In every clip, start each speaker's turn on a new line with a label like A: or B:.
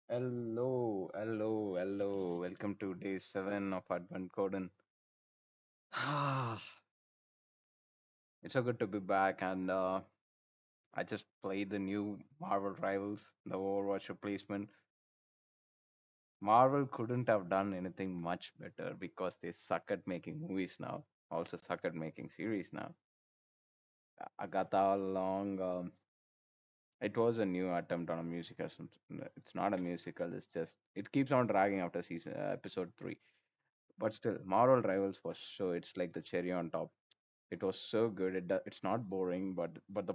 A: Hello, hello, hello. Welcome to day 7 of Advent Codin. It's so good to be back, and I just played the new Marvel Rivals, the Overwatch replacement. Marvel couldn't have done anything much better because they suck at making movies now, also suck at making series now. Agatha all along, it was a new attempt on a musical. It's not a musical, it's just, it keeps on dragging after episode 3. But still, Marvel Rivals was so it's like the cherry on top. It was so good. It's not boring, but the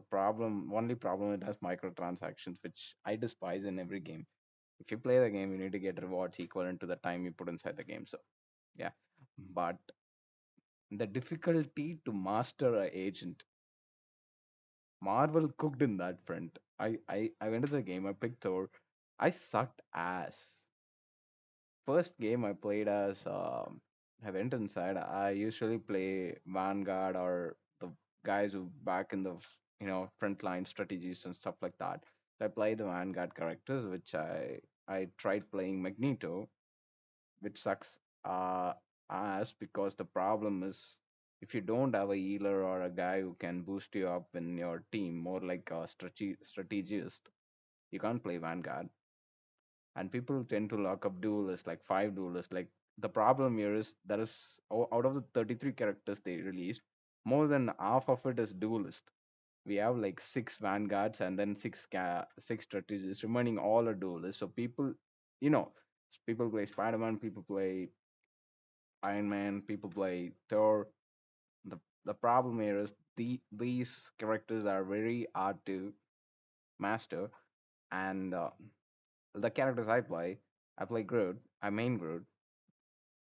A: only problem, it has microtransactions, which I despise in every game. If you play the game, you need to get rewards equivalent to the time you put inside the game. So yeah, but the difficulty to master a agent, Marvel cooked in that front. I went to the game. I picked Thor. I sucked ass. First game I played as I went inside. I usually play Vanguard or the guys who back in the frontline strategies and stuff like that. So I played the Vanguard characters, which I tried playing Magneto, which sucks ass because the problem is if you don't have a healer or a guy who can boost you up in your team, more like a strategist, you can't play Vanguard, and people tend to lock up duelists, like 5 duelists. Like, the problem here is there is out of the 33 characters they released, more than half of it is duelist. We have like 6 vanguards and then six strategists, remaining all are duelists. So people, you know people play Spider-Man, people play Iron Man, people play Thor. The problem here is these characters are very hard to master. And the characters I play Groot. I main Groot.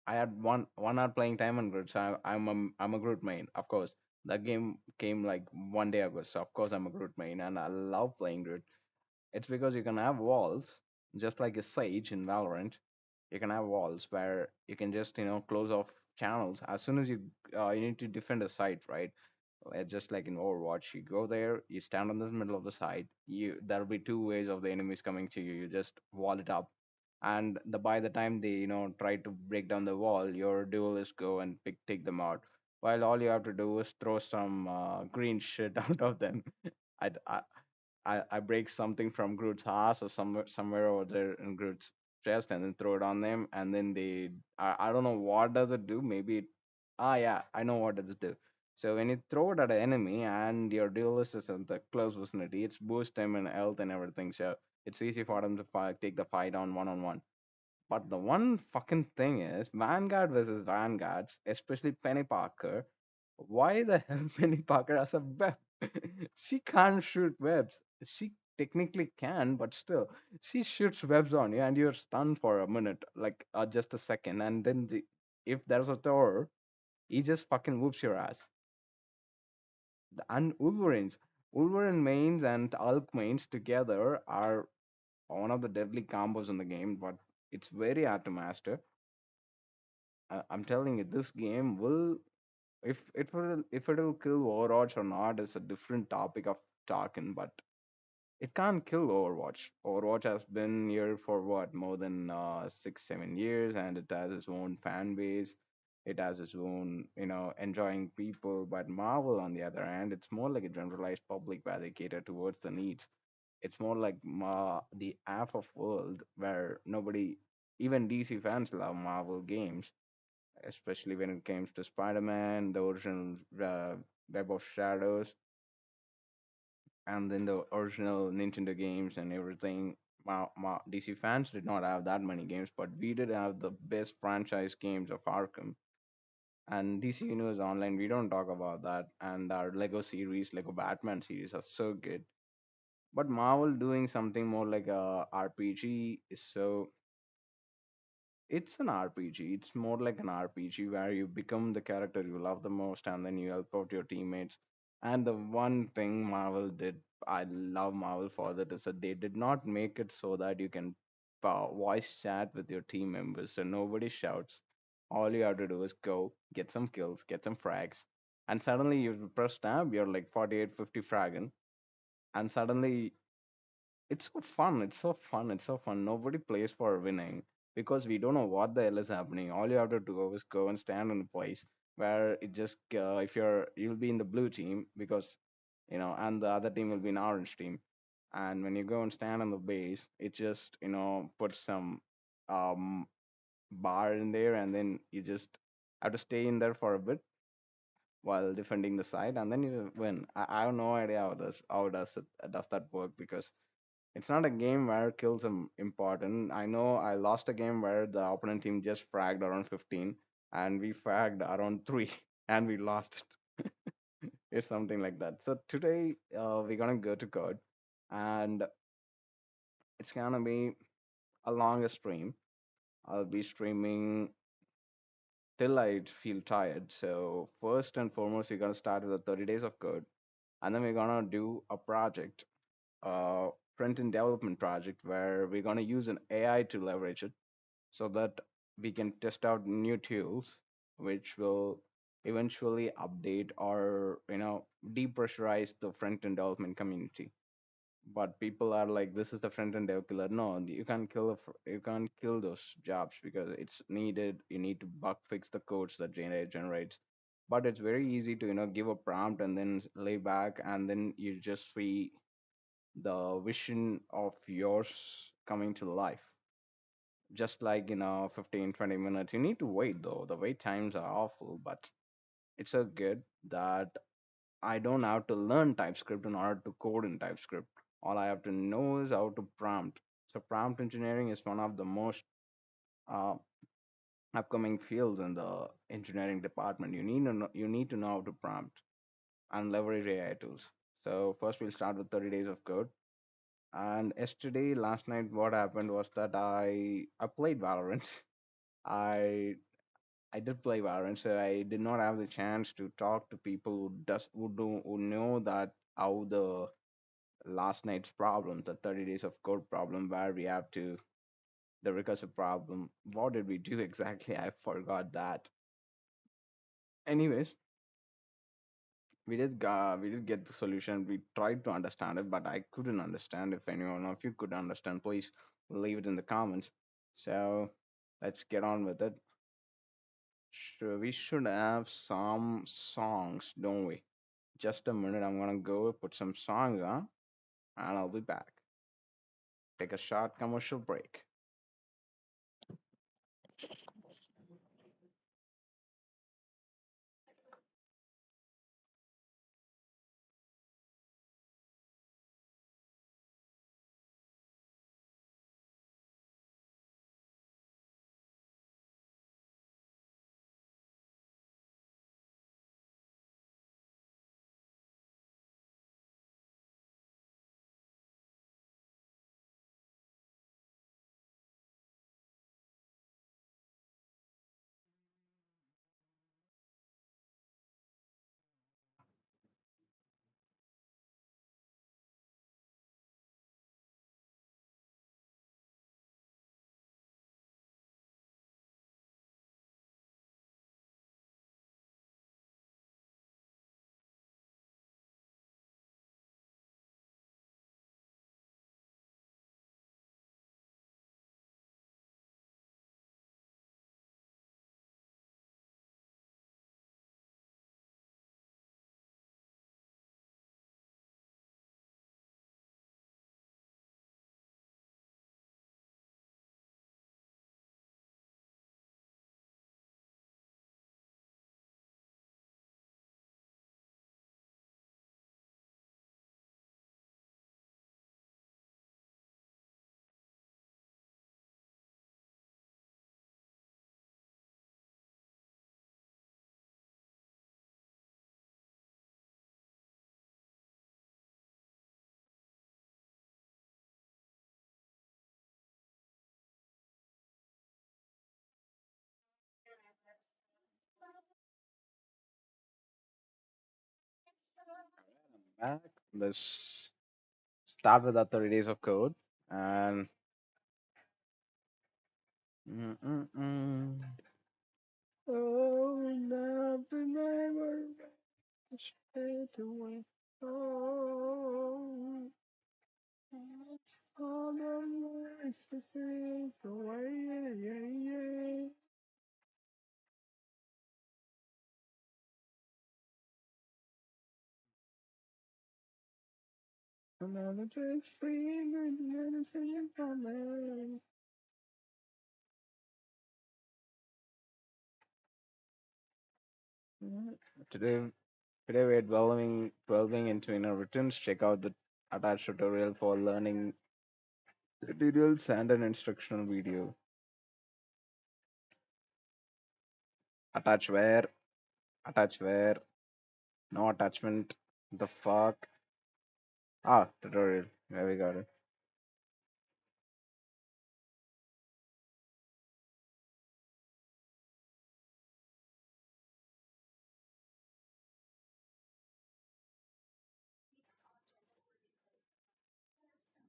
A: I had one hour playing time on Groot, so I'm a Groot main. Of course, the game came like one day ago, so of course I'm a Groot main, and I love playing Groot. It's because you can have walls, just like a Sage in Valorant. You can have walls where you can just close off channels as soon as you need to defend a site, right? Just like in Overwatch, you go there, you stand on the middle of the site. There'll be two ways of the enemies coming to you. You just wall it up, and by the time they try to break down the wall, your duelists go and take them out. While all you have to do is throw some green shit out of them. I, I I break something from Groot's ass or somewhere over there in Groot's chest and then throw it on them, and then I don't know what does it do. Maybe yeah, I know what does it do. So when you throw it at an enemy and your duelist is in the close vicinity, it's boost them in health and everything. So it's easy for them to take the fight on one. But the one fucking thing is Vanguard versus Vanguards, especially Penny Parker. Why the hell Penny Parker has a web? She can't shoot webs. She technically can, but still, she shoots webs on you and you're stunned for a minute, like just a second. And then if there's a Thor, he just fucking whoops your ass. And Wolverine mains and Hulk mains together are one of the deadly combos in the game, but it's very hard to master. I'm telling you, this game will, if it'll kill Overwatch or not is a different topic of talking, but it can't kill Overwatch. Overwatch has been here for what, more than 6 7 years, and it has its own fan base. It has its own, enjoying people. But Marvel, on the other hand, it's more like a generalized public where they cater towards the needs. It's more like the half of world where nobody, even DC fans love Marvel games, especially when it comes to Spider-Man, the original Web of Shadows, and then the original Nintendo games and everything. DC fans did not have that many games, but we did have the best franchise games of Arkham. And DC Universe Online, we don't talk about that. And our Lego series, Lego Batman series, are so good. But Marvel doing something more like a RPG is so, it's an RPG. It's more like an RPG where you become the character you love the most and then you help out your teammates. And the one thing Marvel did, I love Marvel for that, is that they did not make it so that you can voice chat with your team members. So nobody shouts. All you have to do is go, get some kills, get some frags. And suddenly you press tab, you're like 48, 50 fragging. And suddenly it's so fun. It's so fun. It's so fun. Nobody plays for winning because we don't know what the hell is happening. All you have to do is go and stand in a place where it just if you'll be in the blue team because and the other team will be an orange team. And when you go and stand on the base, it just put some um bar in there, and then you just have to stay in there for a bit while defending the side, and then you win. I have no idea how does that work because it's not a game where kills are important. I know I lost a game where the opponent team just fragged around 15 and we fragged around 3 and we lost it. It's something like that. So today we're gonna go to code, and it's gonna be a longer stream. I'll be streaming till I feel tired. So first and foremost, we're gonna start with the 30 days of code, and then we're gonna do a project, front-end development project, where we're gonna use an AI to leverage it, so that we can test out new tools, which will eventually update or depressurize the front-end development community. But people are like, this is the front-end dev killer. No, you can't kill those jobs because it's needed. You need to bug fix the codes that generates. But it's very easy to give a prompt and then lay back, and then you just see the vision of yours coming to life, just like 15-20 minutes. You need to wait, though the wait times are awful, but it's so good that I don't have to learn TypeScript in order to code in TypeScript. All I have to know is how to prompt. So prompt engineering is one of the most uh, upcoming fields in the engineering department. You need to know how to prompt and leverage AI tools. So first we'll start with 30 days of code. And yesterday, last night, what happened was that I played Valorant. I I did play Valorant, so I did not have the chance to talk to people who know that how the last night's problem, the 30 days of code problem, where we have to the recursive problem. What did we do exactly? I forgot that. Anyways, we did get the solution. We tried to understand it, but I couldn't understand. If anyone of you could understand, please leave it in the comments. So let's get on with it. Sure, we should have some songs, don't we? Just a minute, I'm gonna go put some songs on, and I'll be back. Take a short commercial break. Back. Let's start with the 30 days of code. And mm-mm-mm. Oh, nothing ever straight away. Oh. it's the same way. Yeah, yeah. Another day free, another day from me. Today, today we're delving into inheritance. Check out the attached tutorial for learning tutorials and an instructional video. Attach where? Attach where? No attachment. The fuck? Ah, tutorial. There we got it.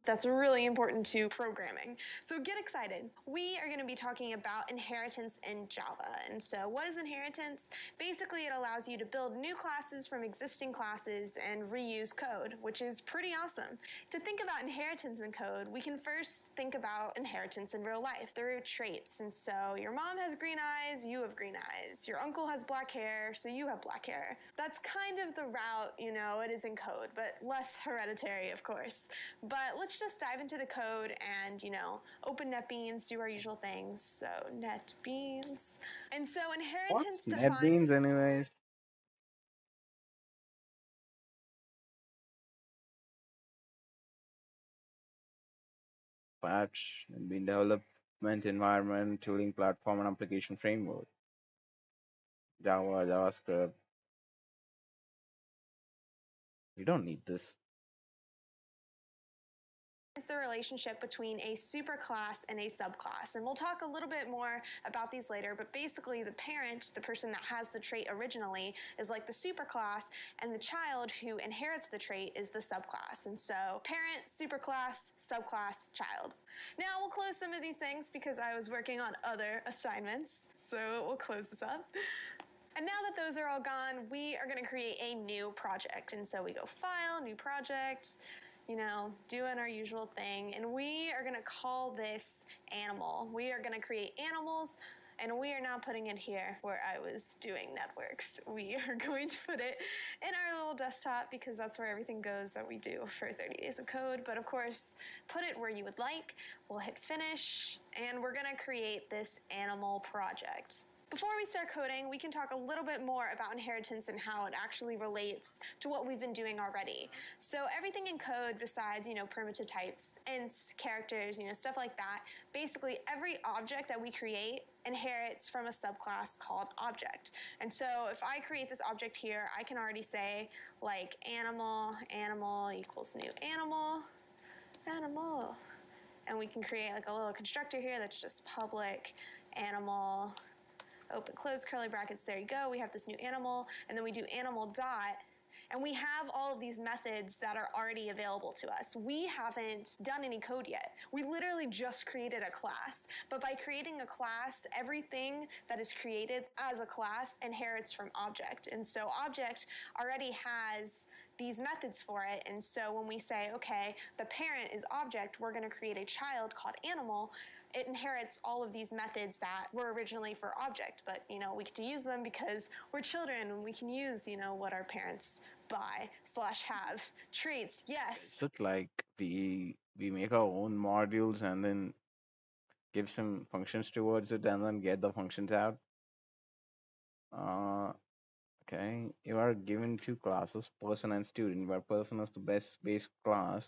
B: That's really important to programming. So get excited. We are going to be talking about inheritance in Java. And so what is inheritance? Basically, it allows you to build new classes from existing classes and reuse code, which is pretty awesome. To think about inheritance in code, we can first think about inheritance in real life through traits. And so your mom has green eyes, you have green eyes. Your uncle has black hair, so you have black hair. That's kind of the route, it is in code, but less hereditary, of course. But let's just dive into the code and, open NetBeans, do our usual things. So NetBeans. And so inheritance
A: What's
B: defines.
A: NetBeans, anyways? Patch and being development environment, tooling platform, and application framework. Java, JavaScript. You don't need this.
B: Is the relationship between a superclass and a subclass. And we'll talk a little bit more about these later, but basically the parent, the person that has the trait originally, is like the superclass, and the child who inherits the trait is the subclass. And so parent, superclass, subclass, child. Now we'll close some of these things because I was working on other assignments, so we'll close this up. And now that those are all gone, we are going to create a new project. And so we go File, New Project, doing our usual thing. And we are going to call this Animal. We are going to create animals, and we are not putting it here where I was doing networks. We are going to put it in our little desktop because that's where everything goes that we do for 30 days of code. But of course, put it where you would like. We'll hit finish, and we're going to create this animal project. Before we start coding, we can talk a little bit more about inheritance and how it actually relates to what we've been doing already. So everything in code besides, primitive types, ints, characters, stuff like that, basically every object that we create inherits from a subclass called object. And so if I create this object here, I can already say like animal equals new animal. And we can create like a little constructor here that's just public animal, open, close curly brackets, there you go. We have this new animal, and then we do animal dot, and we have all of these methods that are already available to us. We haven't done any code yet. We literally just created a class, but by creating a class, everything that is created as a class inherits from object. And so object already has these methods for it. And so when we say, okay, the parent is object, we're going to create a child called animal, it inherits all of these methods that were originally for object, but we get to use them because we're children and we can use what our parents buy slash have traits. Yes.
A: Is it like we make our own modules and then give some functions towards it and then get the functions out? Uh, okay. You are given two classes, person and student, where person is the base class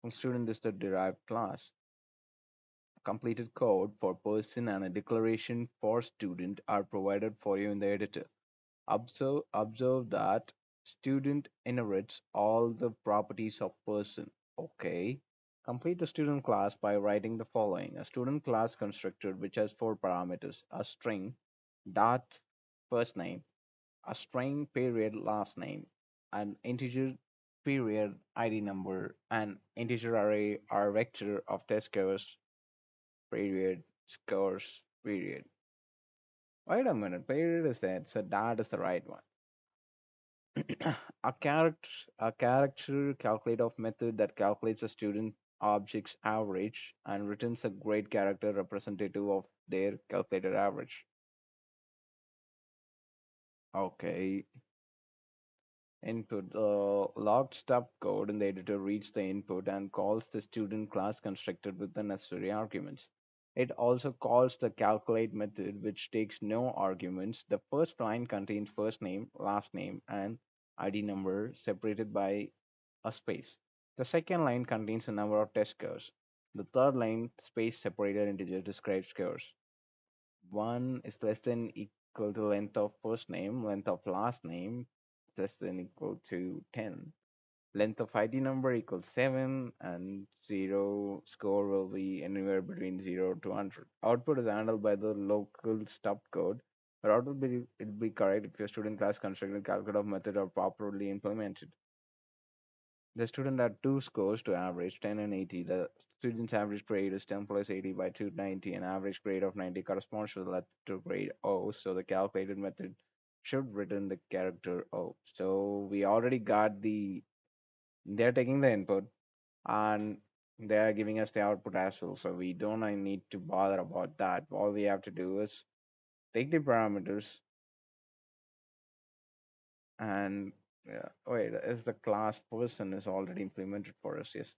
A: and student is the derived class. Completed code for person and a declaration for student are provided for you in the editor. Observe that student inherits all the properties of person. Okay. Complete the student class by writing the following. A student class constructor which has four parameters. A string, dot first name, a string period last name, an integer period ID number, an integer array or vector of test scores period scores period. Wait a minute, period is that, so that is the right one. a character calculate of method that calculates a student object's average and returns a grade character representative of their calculated average. Okay. Input. The logged stub code in the editor reads the input and calls the student class constructed with the necessary arguments. It also calls the calculate method, which takes no arguments. The first line contains first name, last name, and ID number separated by a space. The second line contains the number of test scores. The third line, space separated integer, describes scores. One is less than equal to length of first name, length of last name less than equal to 10. Length of ID number equals 7, and 0 score will be anywhere between 0 to 100. Output is handled by the local stub code, but output will be correct if your student class constructed calculative method are properly implemented. The student had two scores to average 10 and 80. The student's average grade is 10 plus 80 by 290. An average grade of 90 corresponds to the letter grade O. So the calculated method should return the character O. So we already got they're taking the input and they are giving us the output as well. So we don't need to bother about that. All we have to do is take the parameters and wait, is the class person is already implemented for us? Yes.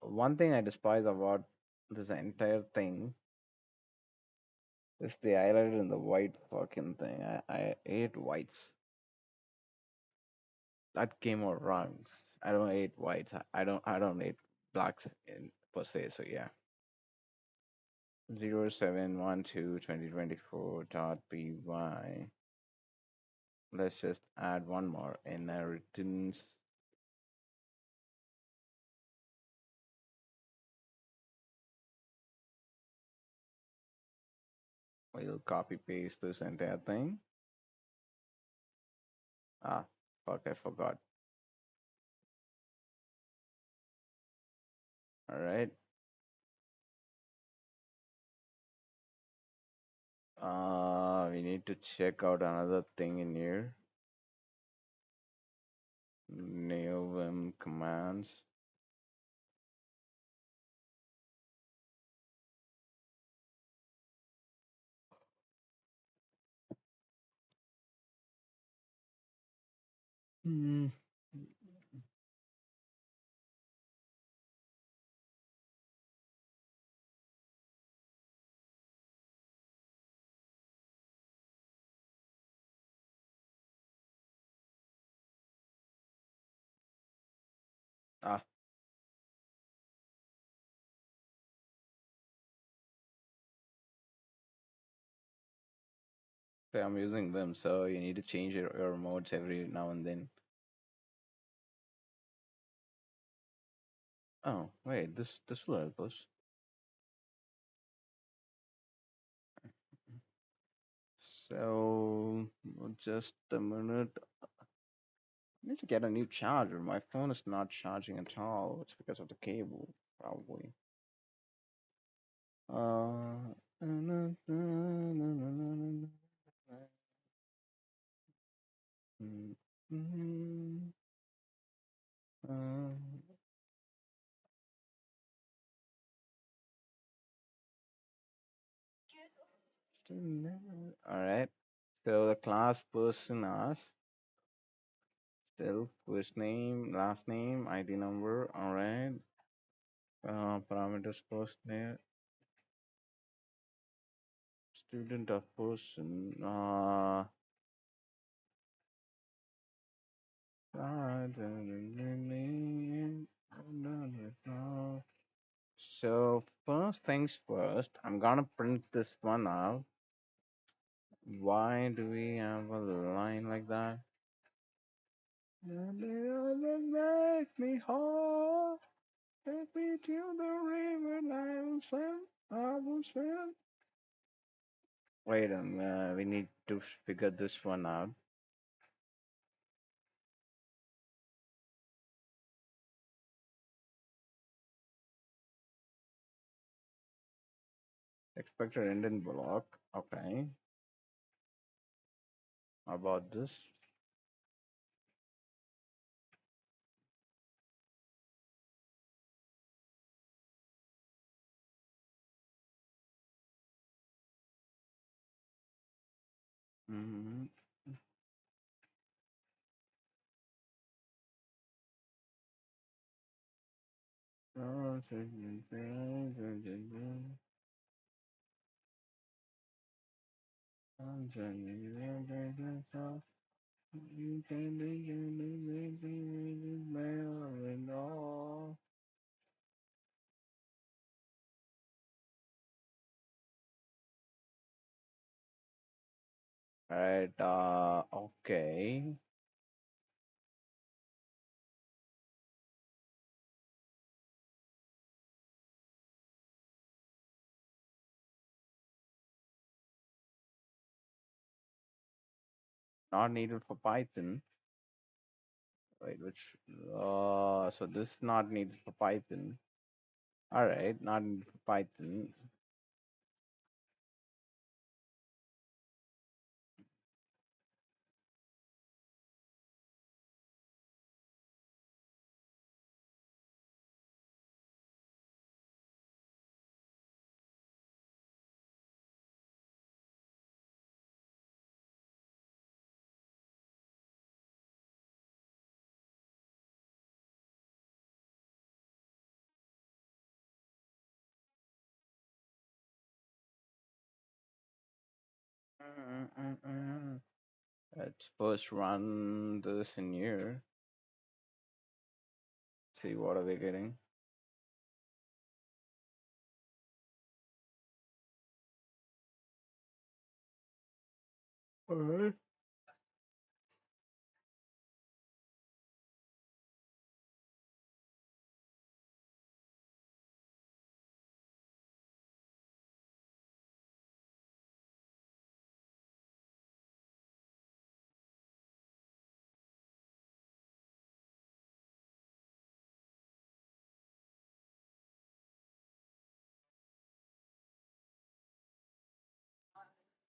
A: One thing I despise about this entire thing is the highlighted in the white fucking thing. I hate whites. That came out wrong. I don't hate whites. I don't hate blacks per se. So yeah. 0712 dot py. Let's just add one more inheritance. We'll copy paste this entire thing. Ah, fuck, I forgot. All right. We need to check out another thing in here. Neovim commands. Hmm. Ah, okay, I'm using Vim, so you need to change your modes every now and then. Oh, wait, this will help us. So, just a minute. I need to get a new charger. My phone is not charging at all. It's because of the cable, probably. Uh, all right. So the class personas, still first name, last name, ID number. All right. Parameters first name, student of person. So first things first, I'm gonna print this one out. Why do we have a line like that? Make me whole. Take me to the river, I will swim. I will swim. Wait a minute, we need to figure this one out. Expected indent block. Okay. How about this? Mm-hmm. Right, okay. Not needed for Python. Wait, which, so this is not needed for Python. All right, not needed for Python. Let's first run this in here. See what are we getting. Alright.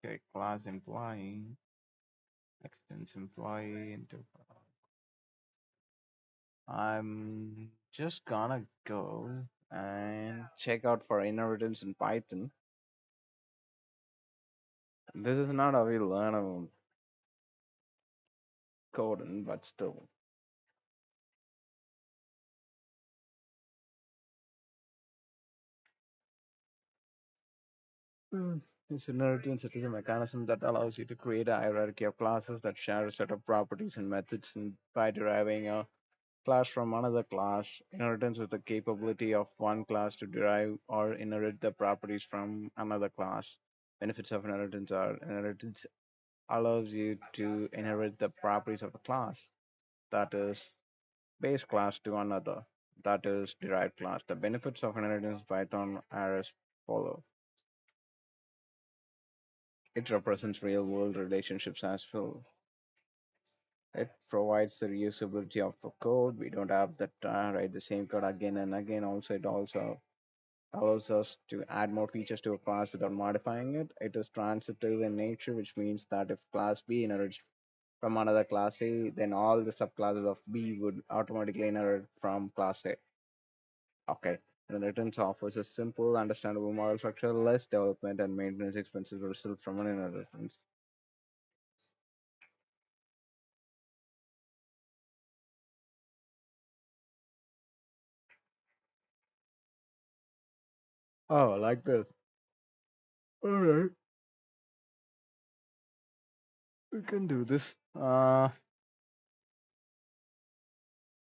A: Okay, class employee, extends employee into. I'm just gonna go and check out for inheritance in Python. This is not how we learn about coding, but still. Hmm. This inheritance it is a mechanism that allows you to create a hierarchy of classes that share a set of properties and methods, and by deriving a class from another class. Inheritance is the capability of one class to derive or inherit the properties from another class. Benefits of inheritance are inheritance allows you to inherit the properties of a class, that is, base class to another, that is, derived class. The benefits of inheritance Python are as follow. It represents real world relationships as well. It provides the reusability of the code. We don't have that write the same code again and again. Also, it also allows us to add more features to a class without modifying it. It is transitive in nature, which means that if class B inherits from another class A, then all the subclasses of B would automatically inherit from class A. Okay. And inheritance offers a simple, understandable model structure, less development and maintenance expenses result from an inheritance. Oh, like this. All right, we can do this.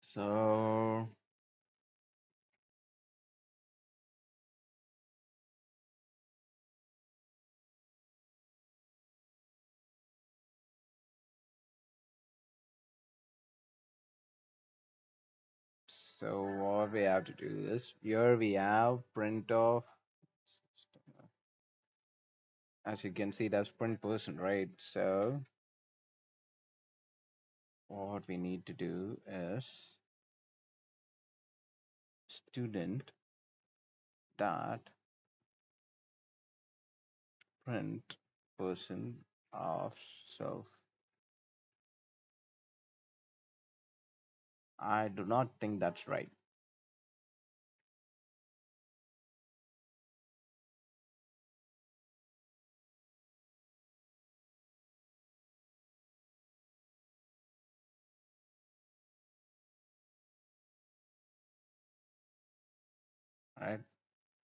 A: So So what we have to do is here we have print of, as you can see that's print person, right? So what we need to do is student dot print person of self. I do not think that's right.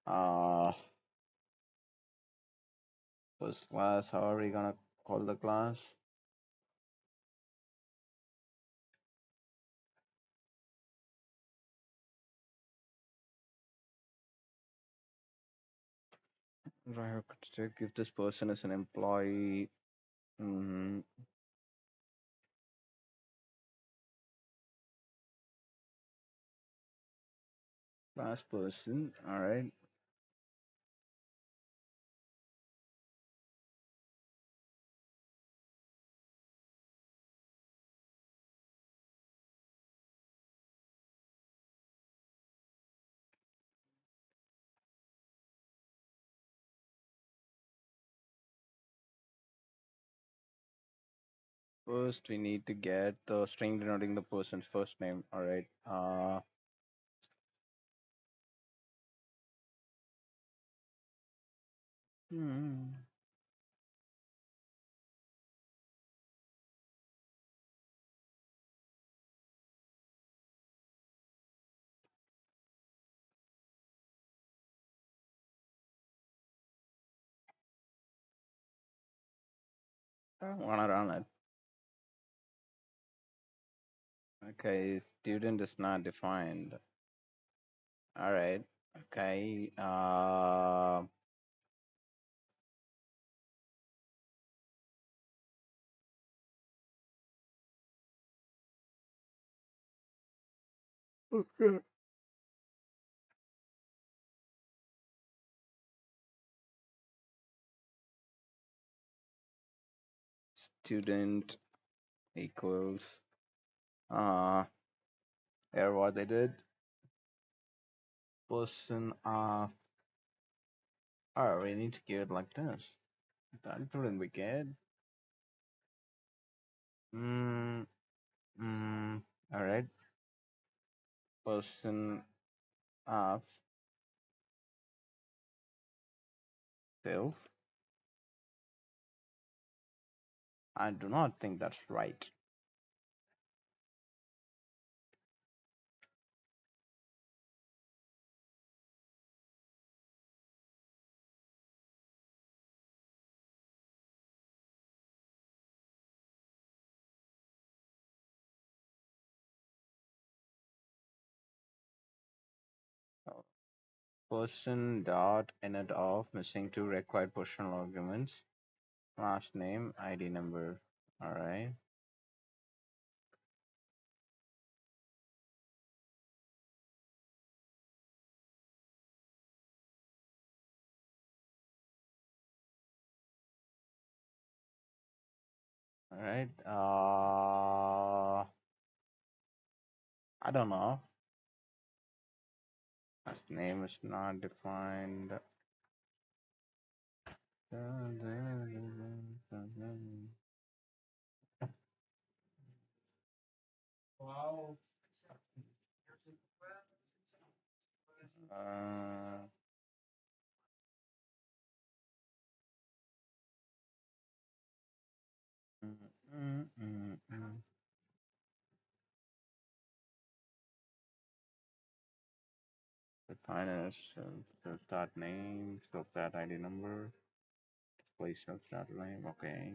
A: Uh, First class. How are we gonna call the class? Right. I could check if this person is an employee. Mm, class person. All right. First, we need to get the string denoting the person's first name. All right. Hmm. I don't wanna run it. Okay. Student is not defined. All right. Okay. Okay. Student equals uh here what they did. Person oh, we need to give it like this. That wouldn't be good. Mm, all right. Person of self. I do not think that's right. So, person dot init of missing two required personal arguments. Last name, ID number. All right. All right. I don't know. Last name is not defined. Uh, mm, mm. Define as self dot name, self dot ID number, display self dot name. Okay.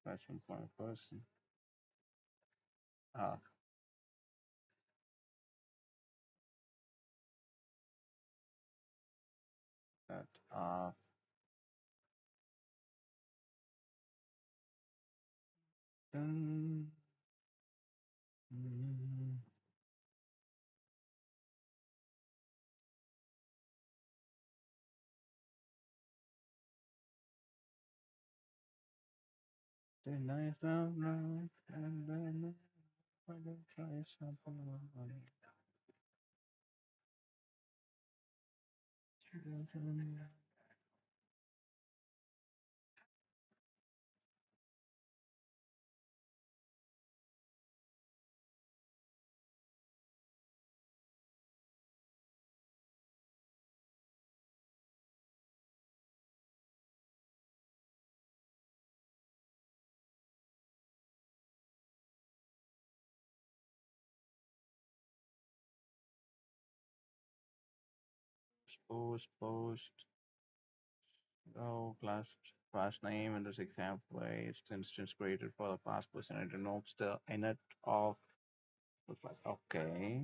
A: Question point person. Ah, that. Dun, mm, did I sound right? And then I will try something on it. post. Oh, class name in this example is instance created for the class person. It denotes the init of the class. Okay.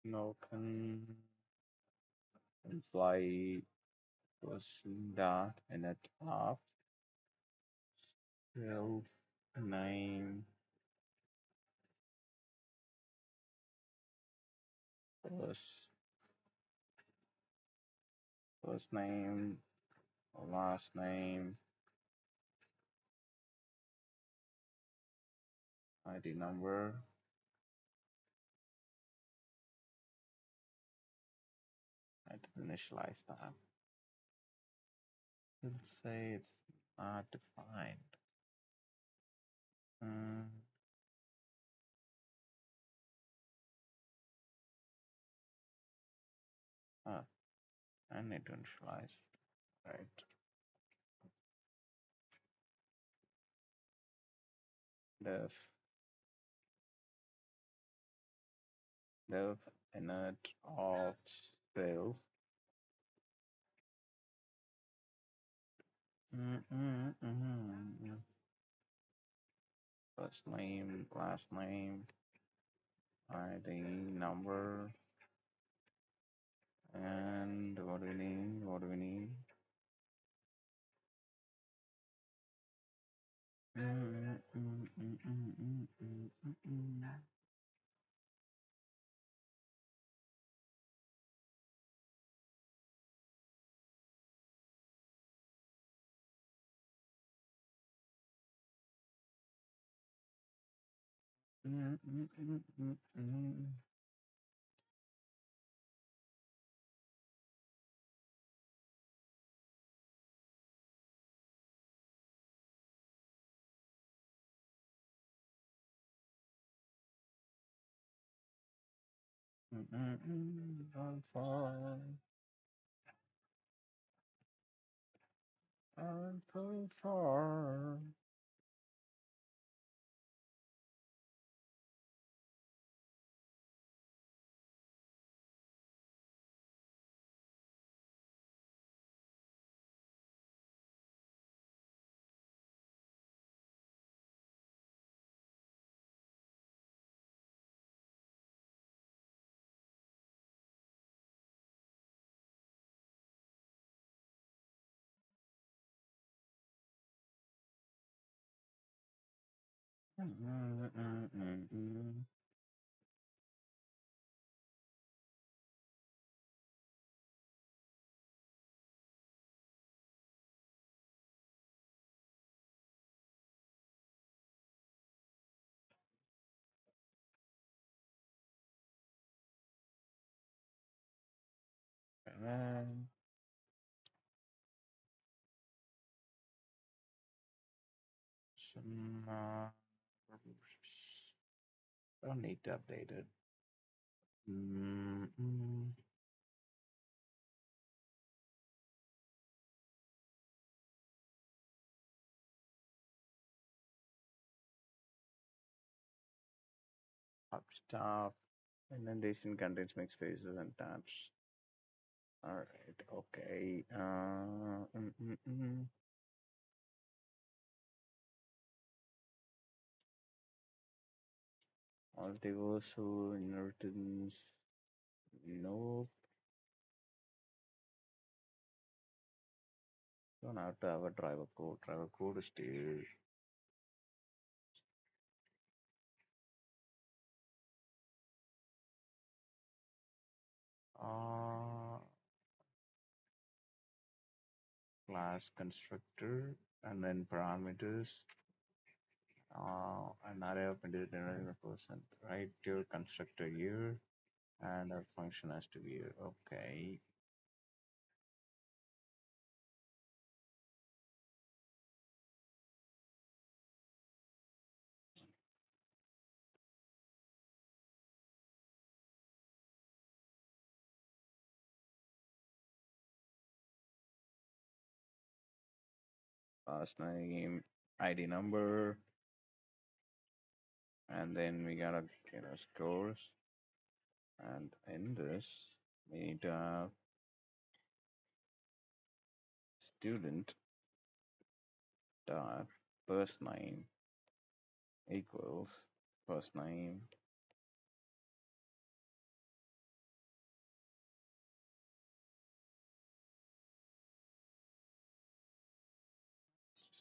A: No can imply person dot init of self name first first name last name ID number. I didn't initialize that. Let's say it's not defined. Mm, ah, I need to initialize. Right. Def def init of self. First name, last name, ID number, and what do we need? What do we need? Alpha, alpha, far. And some don't need to update it. Up top. Indentation contains mixed spaces and tabs. All right. Okay. Multiversal inheritance. Nope. Don't have to have a driver code. Driver code is still uh, class constructor and then parameters. An array of integer percent, right? Your constructor here and our function has to be here. Okay. Last name, ID number, and then we gotta get our scores. And in this, we need to have student dot first name equals first name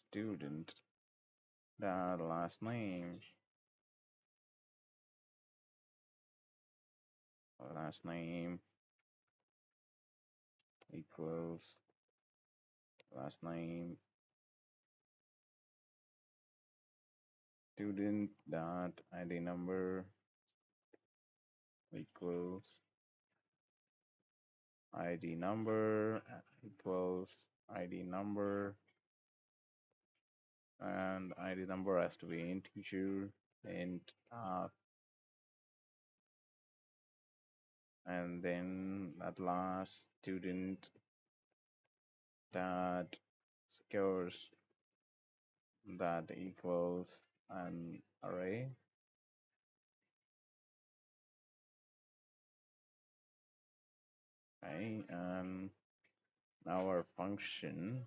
A: student dot last name equals last name student dot ID number equals ID number equals ID number, and ID number has to be integer int and then at last student dot scores that equals an array. Okay, and now our function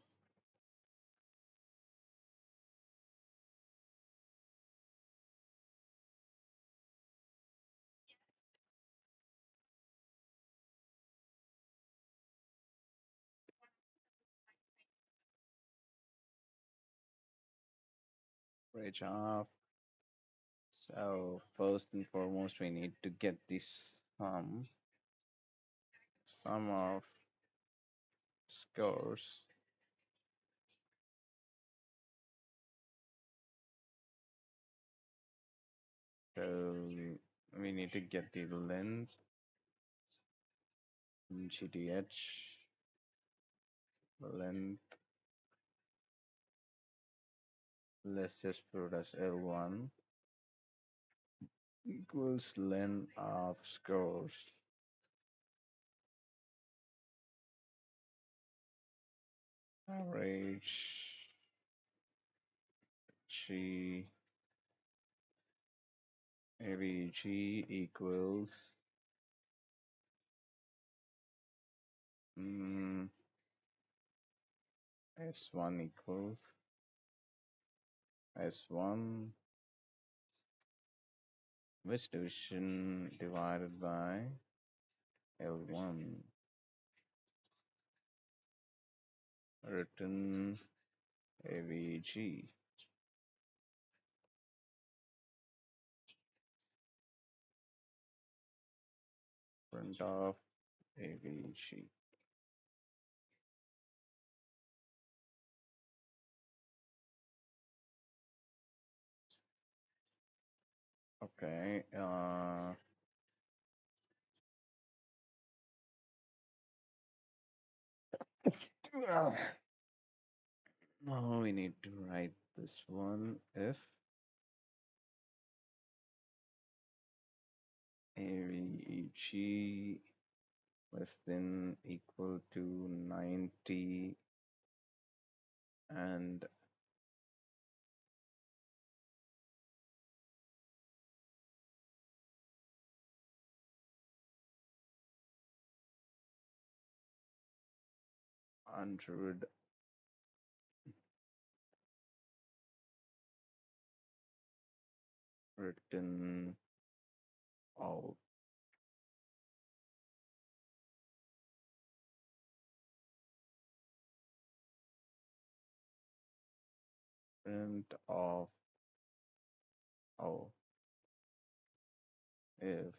A: range off. So first and foremost, we need to get this sum of scores. So we need to get the length gth length. Let's just put as L1 equals length of scores. Average G AVG equals mm, S1 equals S1 which division divided by L1 written AVG print of AVG. Okay, now we need to write this one if AVG less than equal to 90 and hundred written out print of oh if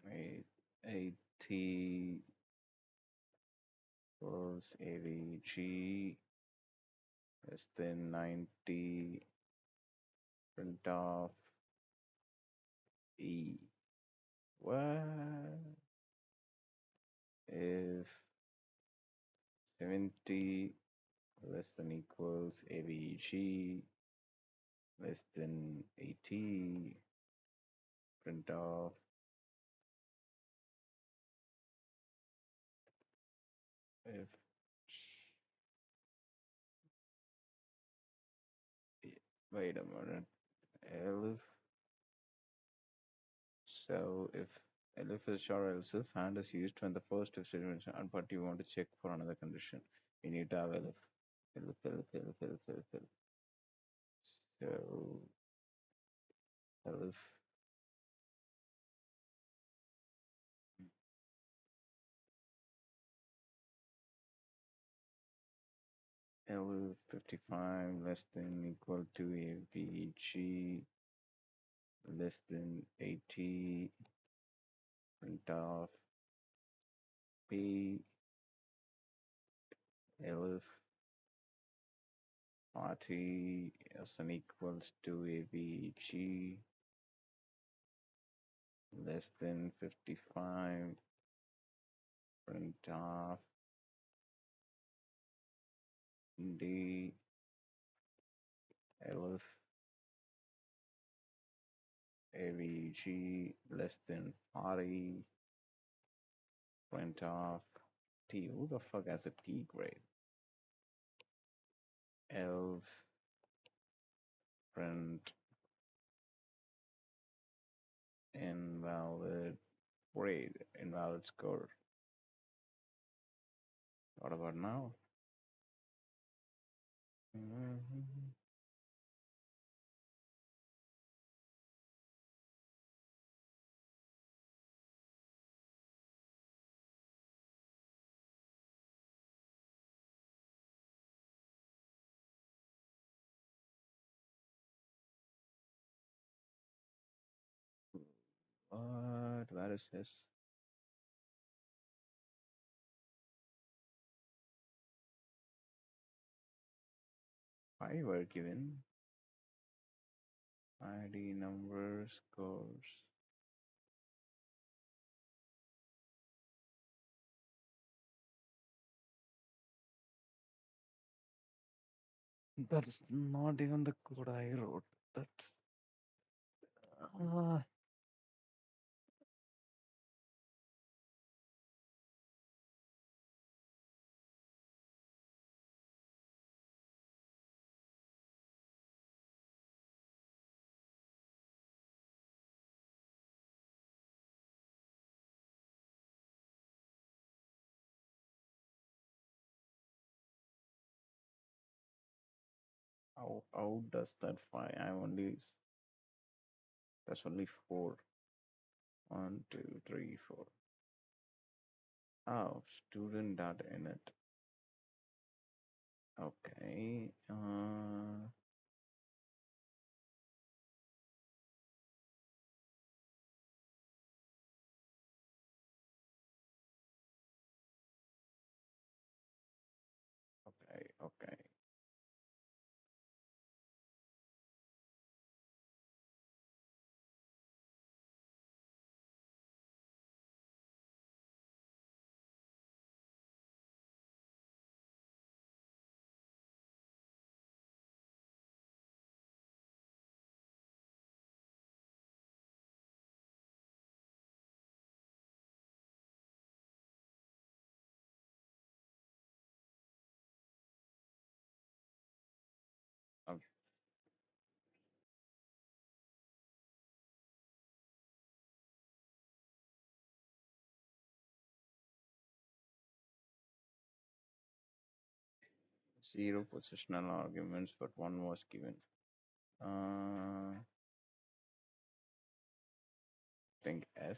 A: a 80 equals avg less than 90, print of E. What if 70 less than equals AVG less than 80, print of if wait a minute. Elif. So if Elif is sure else if and is used when the first if statement is but you want to check for another condition, you need to have Elif. Elif, Elif, Elif, Elif, Elif, Elif. So Elif, Elif 55 less than equal to AVG less than 80, print of P Elif party as an equals to AVG less than 55, print of D elif AVG less than 40, print of T. Who the fuck has a P grade? Else print invalid grade, invalid score. What about now? Mhm. What? Where is this? Five were given. ID number scores. That's not even the code I wrote. That's uh, how does that five? That's only four. One, two, three, four. Oh, student data in it. Okay. Okay, okay. Okay. 0 positional arguments, but one was given. I think S.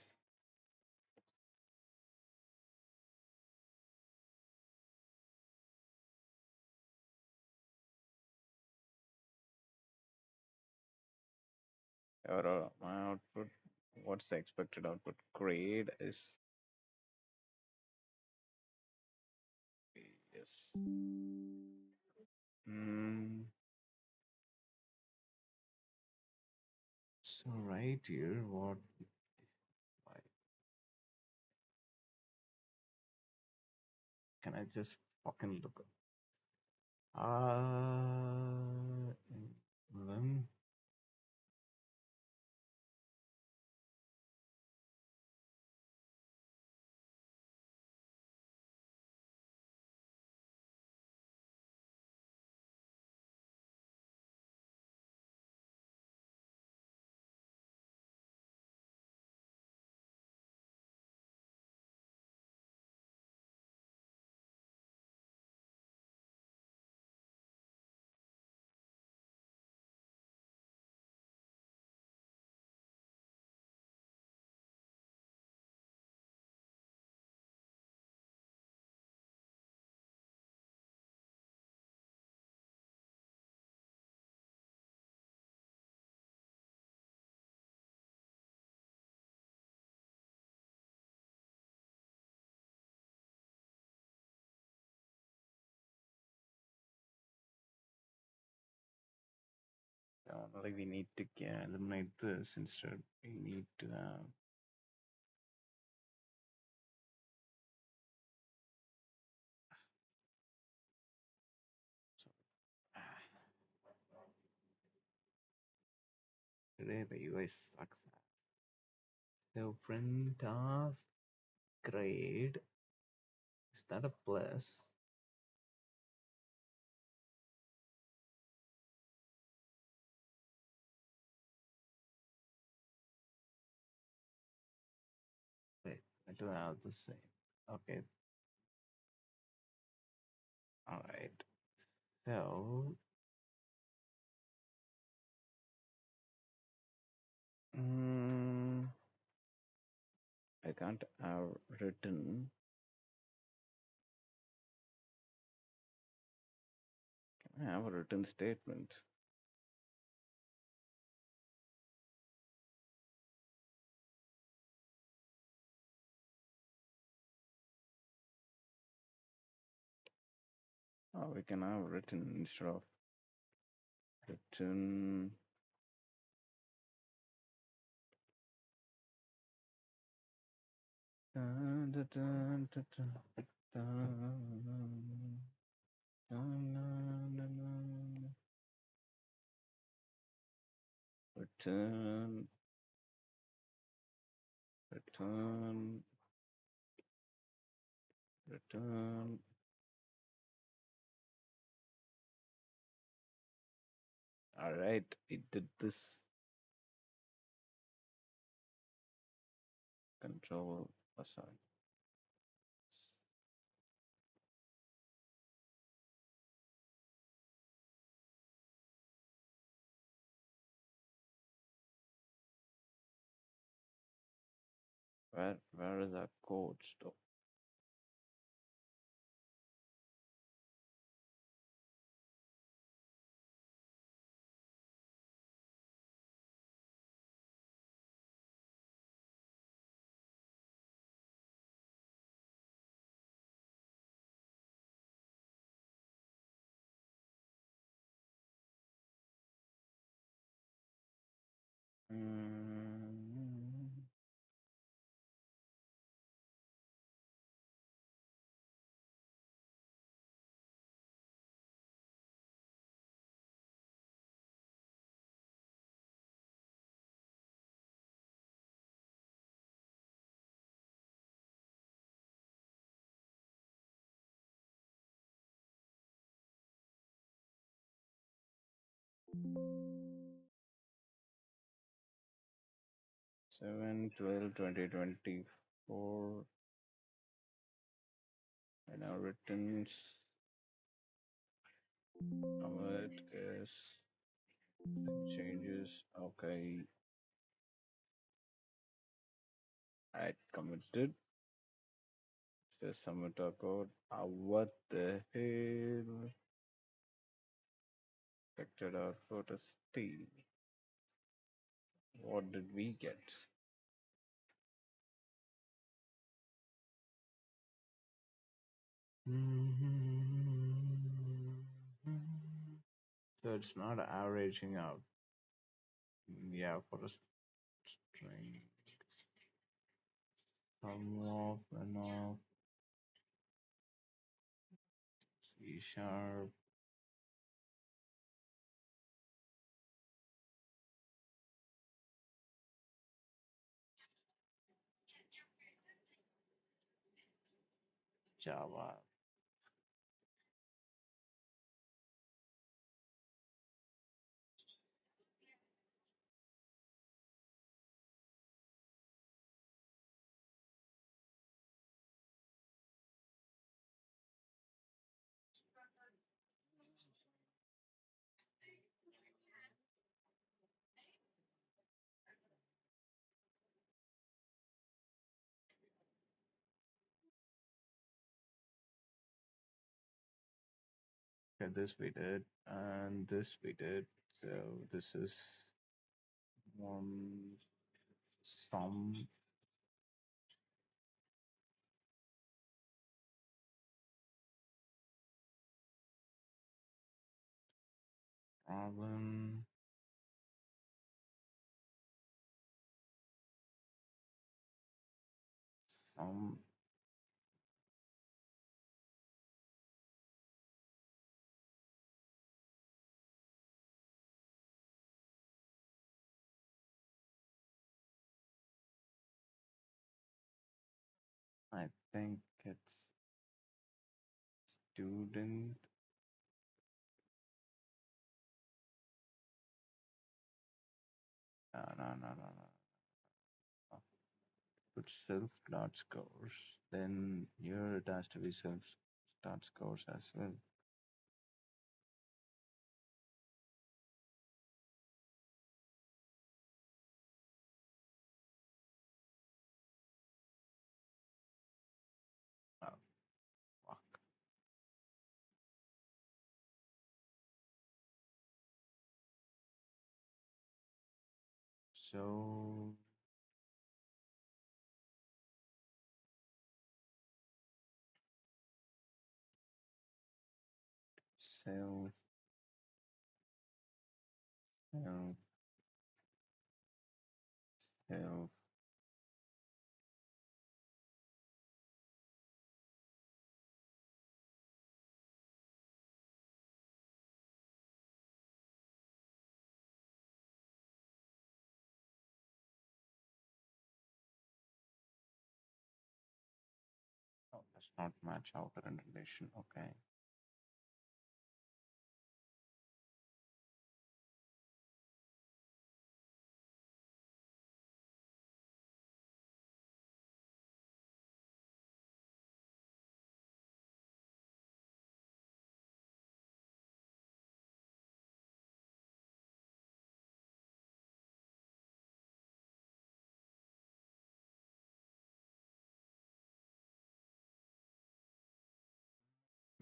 A: Or my output. What's the expected output? Grade is yes. Mm, so right here, what? Why can I just fucking look up? Then only we need to eliminate this instead. We need to have. So, today the UI sucks. So print of grade, is that a plus? Wait, I do have the same. Okay, all right. So, mm, I can't have written. Can I have a written statement? Oh, we can have written instead of written. Dun, dun, dun, dun, dun, dun, dun, dun, dun, dun. Return, return, return. All right, it did this. Control. Oh, sorry. Where is our code stuff? Mm, 7/12/2024. And our returns. It is changes. Okay, I committed. Says submit our code. What the hell? Affected our photo state. What did we get? So it's not averaging out. Yeah, for a string. Sum of and of C sharp, Java. Okay, this we did, and this we did. So this is one sum problem. Sum. I think it's student. No, no, no, no, no. Put self dot scores. Then here it has to be self dot scores as well. Oh, fuck. So self, self, self. Oh, does not match outer and relation. Okay.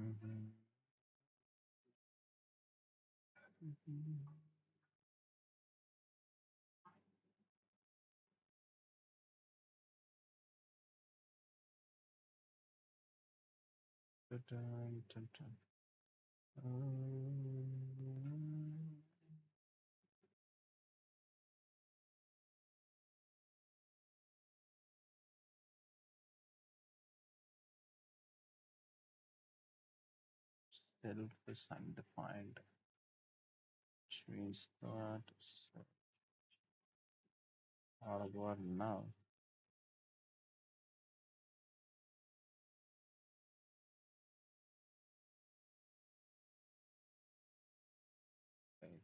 A: Mm-hmm. Mm-hmm. Dun, dun, dun. Self is undefined, which means that. So, what about now? Okay.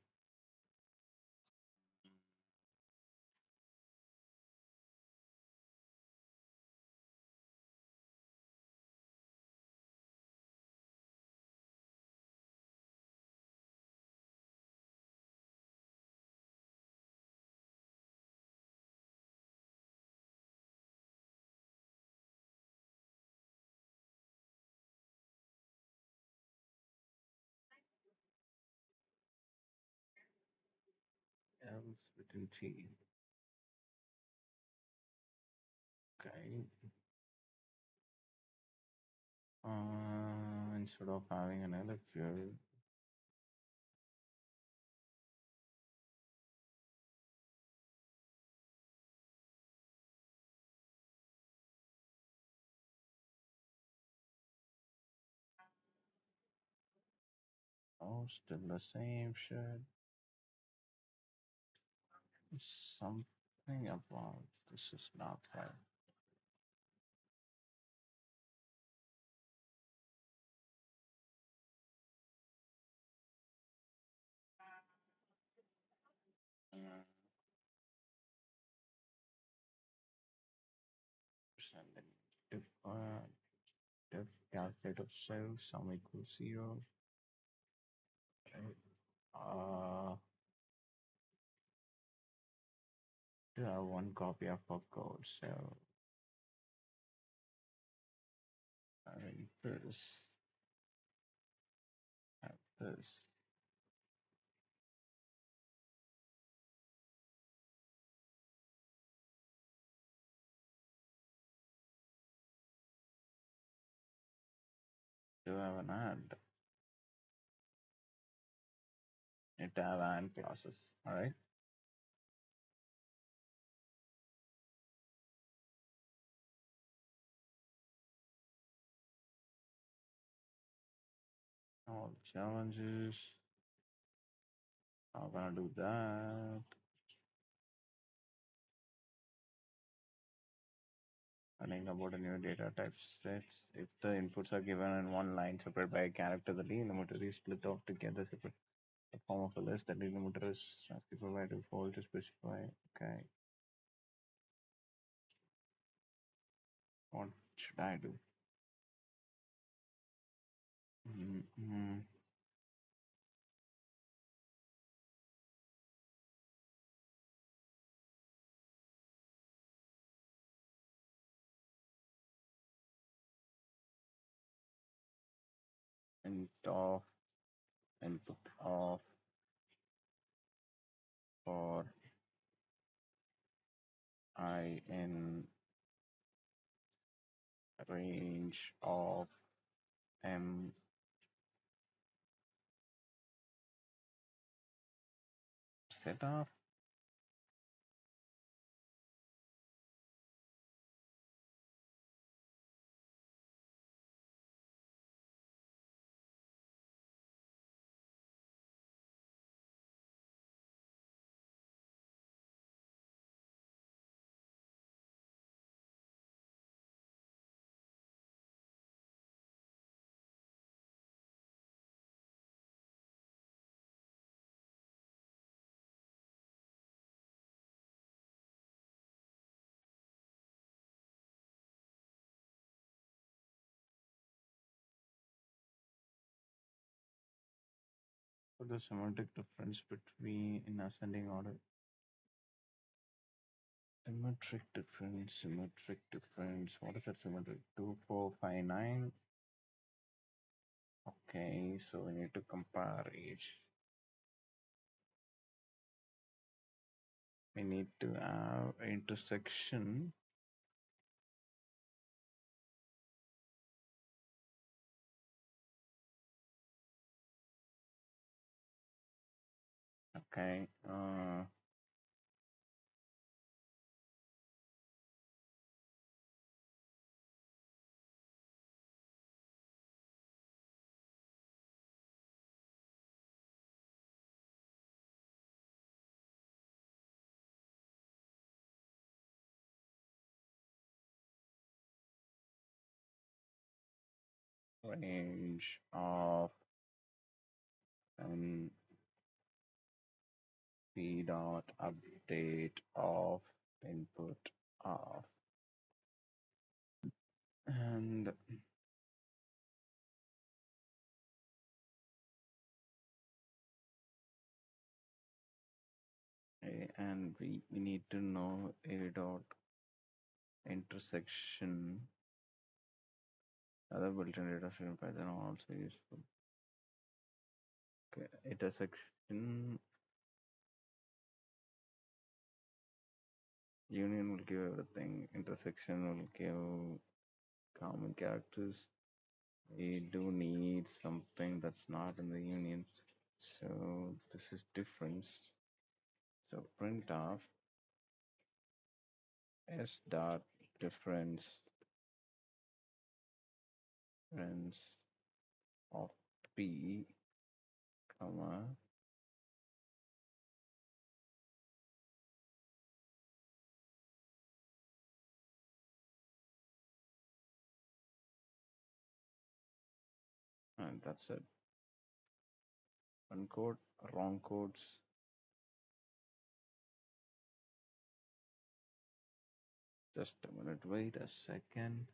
A: Else within T. Okay. Instead of having an elif here, still the same shit. Something about this is not right. Mm, Sending diff, diff calculate of cells, sum equals zero. Right? To have one copy of a code, so having this, have this. To have an and, it have and classes. All right. All challenges. How gonna do that? Learning about a new data type sets. If the inputs are given in one line separated by a character, the delimiter is split off together separate the form of a list. The delimiter is provided default to specify. Okay, what should I do? Mm-hmm. Int of input of for I in range of m set of. For the semantic difference between in ascending order. Symmetric difference, symmetric difference. What is that symmetric? 2, 4, 5, 9. Okay, so we need to compare each. We need to have intersection. Okay. Range of and p dot update of input of and we need to know a dot intersection. Other built-in data structure in Python are also useful. Okay, intersection union will give everything. Intersection will give common characters. We do need something that's not in the union. So this is difference. So print of s dot difference of p comma, and that's it. One code, wrong codes. Just a minute, wait a second.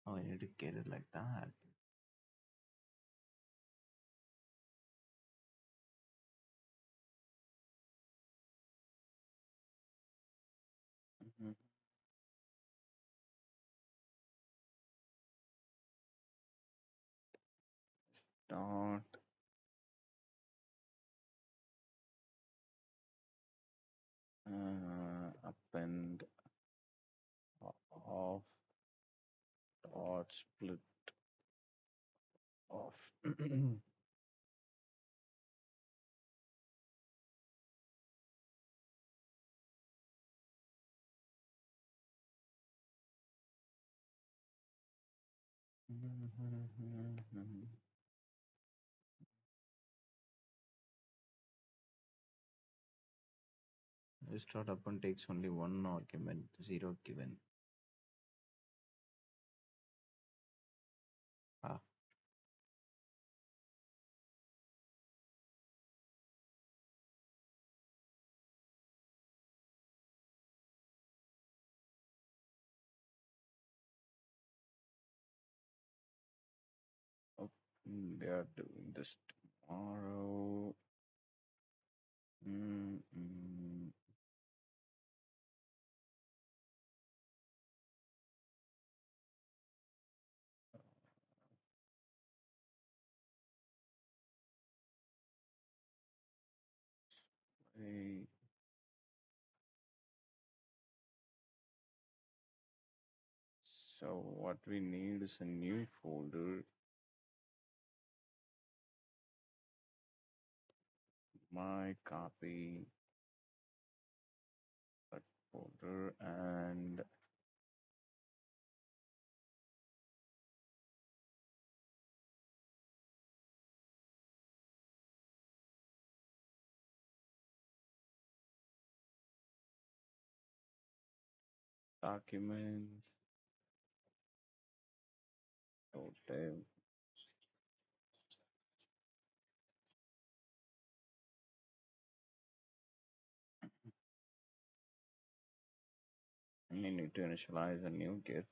A: Oh, I need to get it like that. Mhm. Dot append of dot split off. Start append takes only one argument, zero given. Ah, oh, they are doing this tomorrow. Mm, mm, wait. So what we need is a new folder. My copy that folder and documents. Okay. You need to initialize a new git.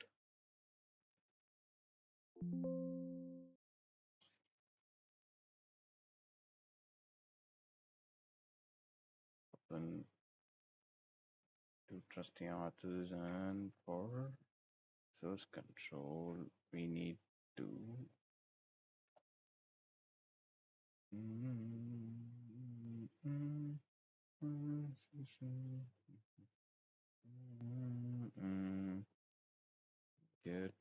A: Open to trusty authors and for source control we need to get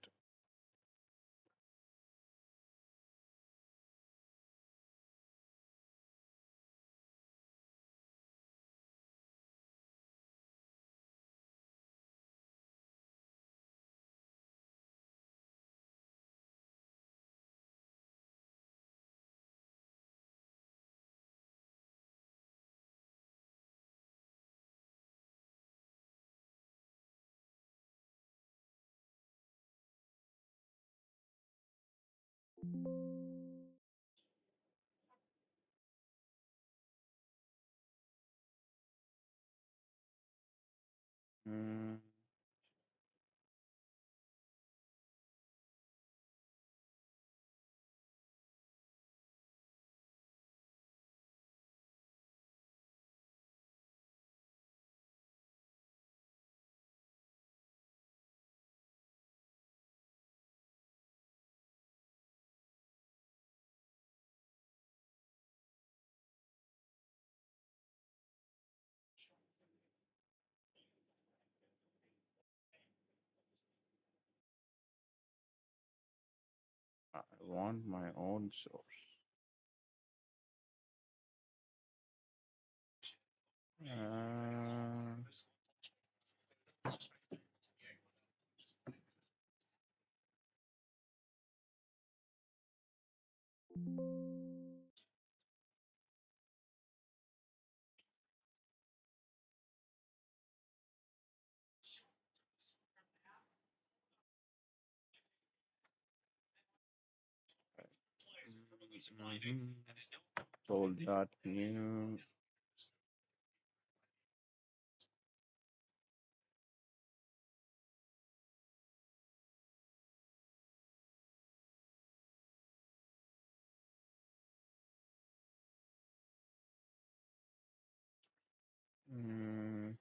A: mm, I want my own source. Uh, Mhm. Told that new. Mm,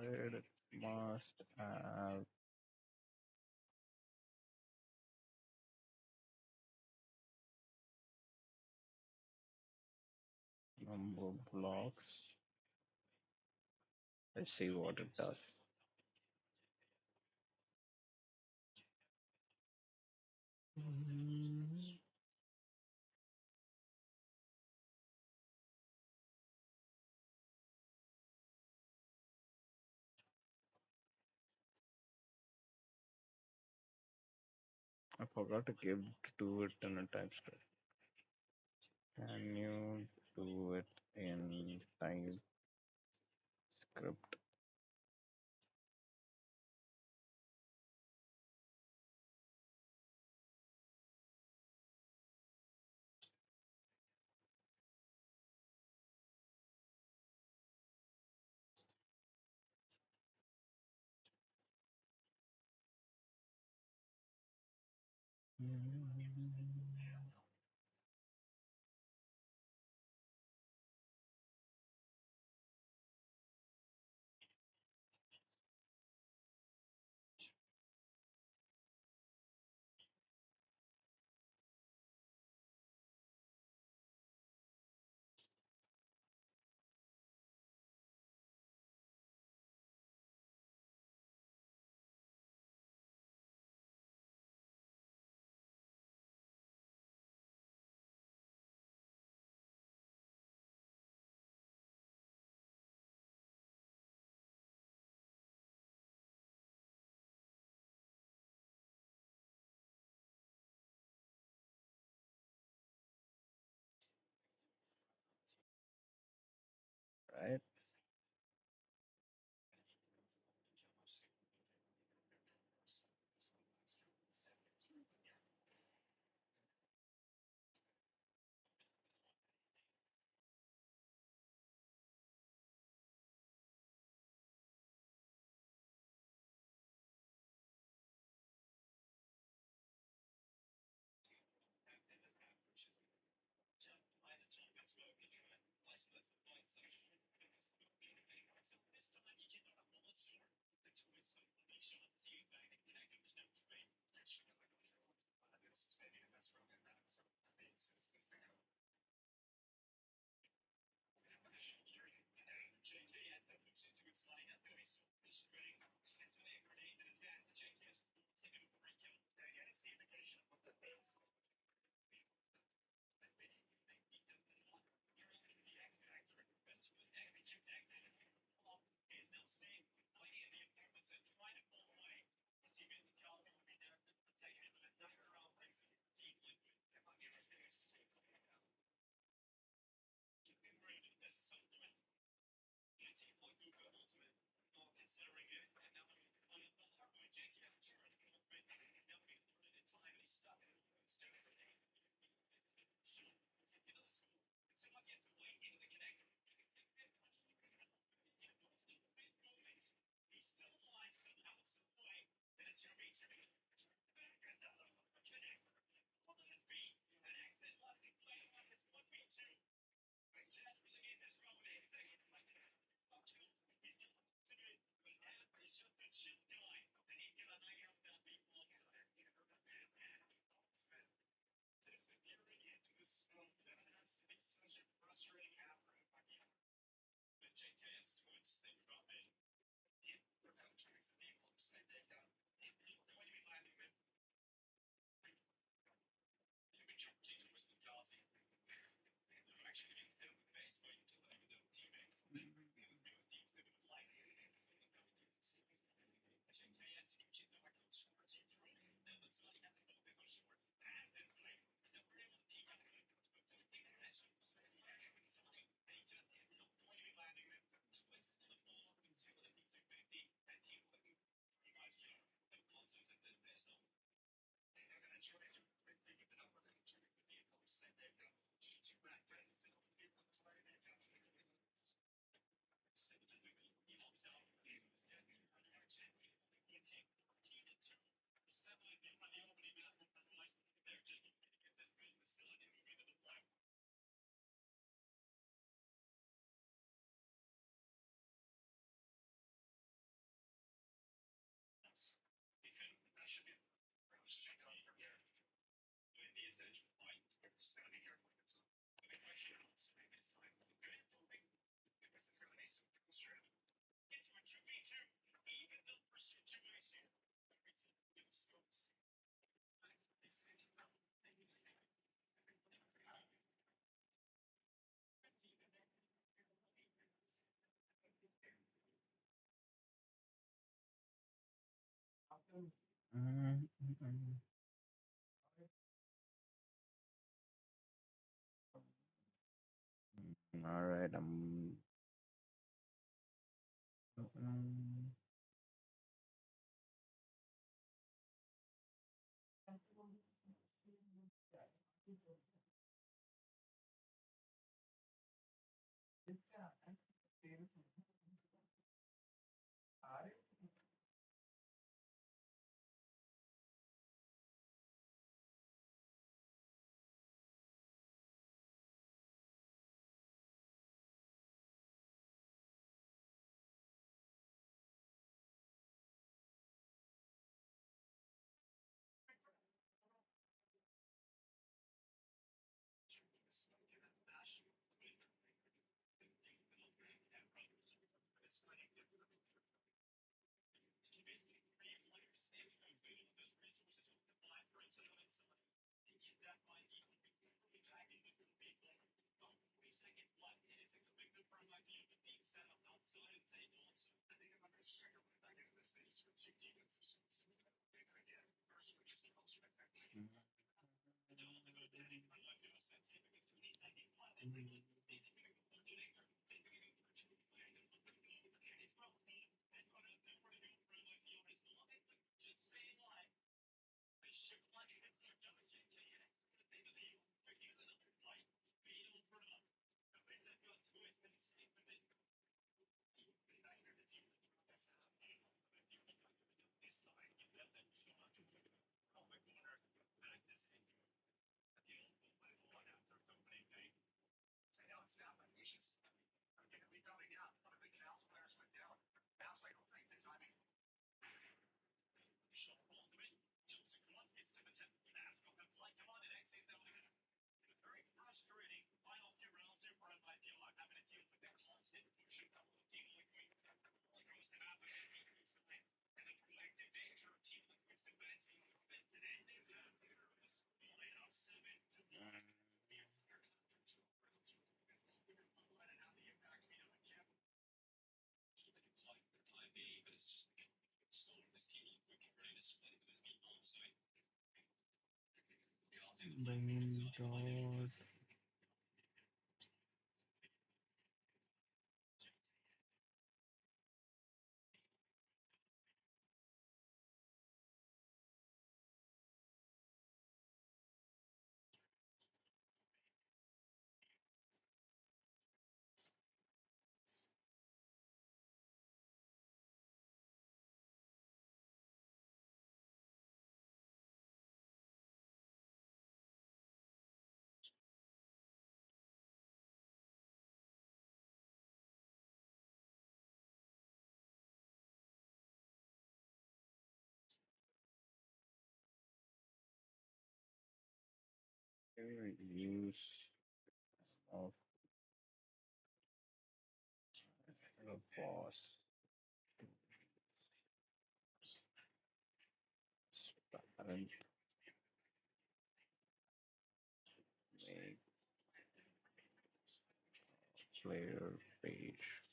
A: it must have number blocks. Let's see what it does. Mm, I forgot to give do it in a TypeScript. Can you do it in TypeScript? Right? Mm, mm, mm. All right. Mm, God. use of boss parent make player page.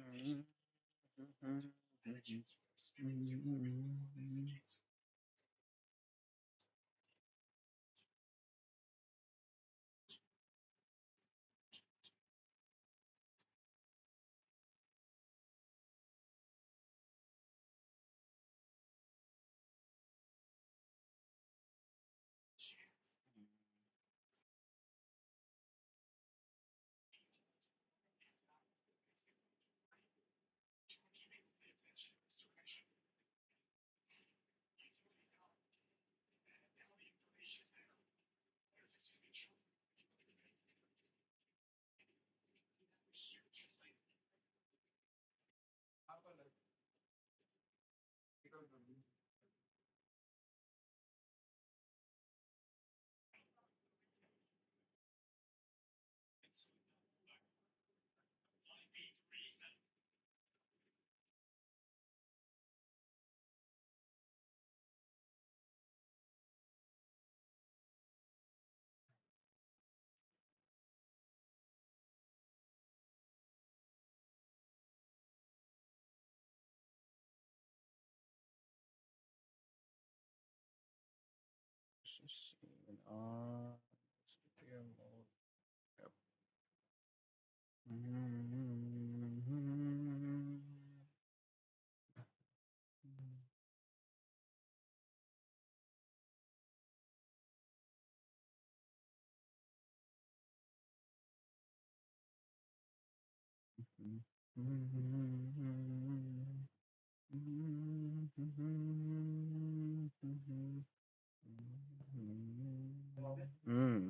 A: On studio mode. Yep.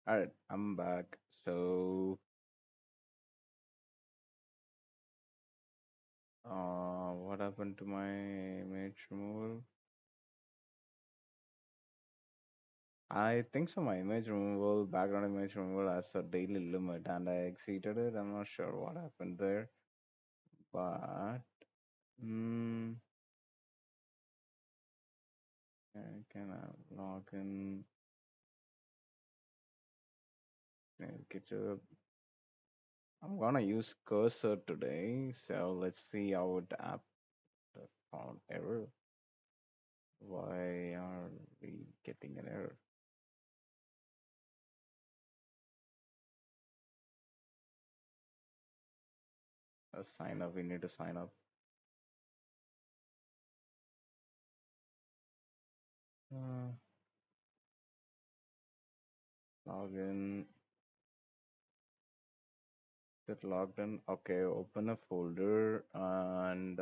A: All right, I'm back. So, what happened to my image removal? I think so. My image removal, background image removal has a daily limit, and I exceeded it. I'm not sure what happened there, but mm, can I log in? Get to. I'm gonna use cursor today, so let's see how it app found error. Why are we getting an error? Sign up. We need to sign up. Uh, Login. Get logged in. Okay, open a folder and